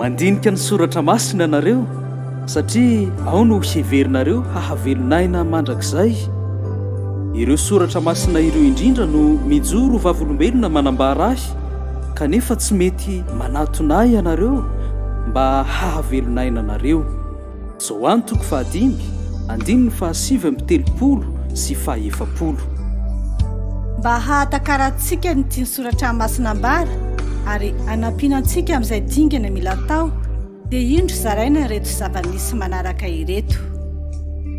mandinika ny soratra masina nareo satria ao no heverinareo hahavelonaina mandrakizay. Ireo soratra masina ireo indrindra no mijoro vavolombelona manambara ahy, kanefa tsy mety manatonay ianareo mba hahavelonaina nareo. Zao any toko 5, andininy 7:70 sy 7. Mba hahatakarantsika ny tiany soratra masina ambara ary anampinantsika amin'izay dingana mila tao, dia indro zaraina reto zava-nisy manaraka ireto.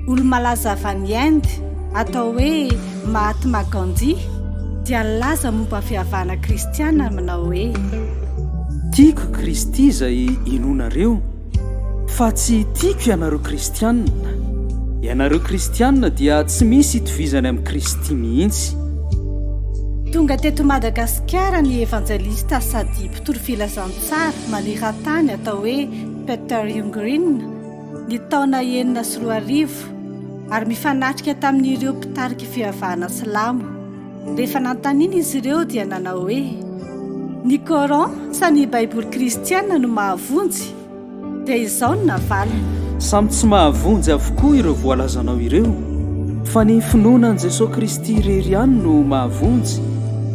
Olo-malaza avy any Inde atao hoe Mahatma Gandhi dia nilaza momba fihavana kristiana manao hoe: tiako Kristy izay inonareo, fa tsy tiako ianareo kristianina. Ianareo kristianina dia tsy misy itovizany amin'ny Kristy mihitsy. Tonga teto Madagasikara ny evangelista sady mpitoro filazantsara maniran-tany atao hoe Peter Yungrin ny taona 9 ary mifanatrika tamin'ireo mpitarika fihavana silamo. Rehefa nantaniana izy ireo dia nanao hoe: ny Coran sa ny Baiboly kristiana no mahavonjy? Dia izao no navaliny: samy tsy mahavonjy avokoa ireo voalazanao ireo, fa ny finoanan Jesosy Kristy irery ihany no mahavonjy,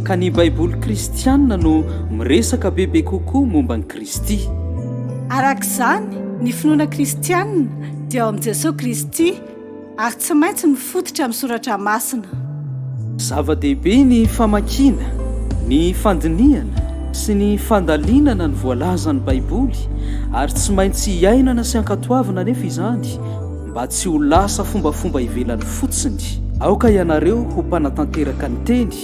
ka ny Baiboly kristiana no miresaka bebe kokoa momba ny Kristy. Arak'izany ny finoana kristiana dia ao amin'i Jesosy Kristy ary tsy maintsy mifototra amin'ny soratra masina. Zava-dehibe ny famakiana, ny fandiniana sy ny fandalinana ny voalazan'ny Baiboly, ary tsy maintsy hiainana sy ankatoavana nefa izany mba tsy ho lasa fombafomba ivelany fotsiny. Aoka ianareo ho mpanatanteraka ny teny,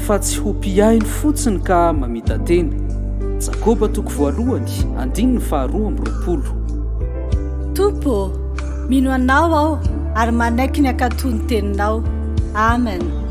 fa tsy ho mpiainy fotsiny ka mamita tena. Jakoba 2:2. Tompo, mino anao aho ary manaiky ny ankatony teninao. Amen.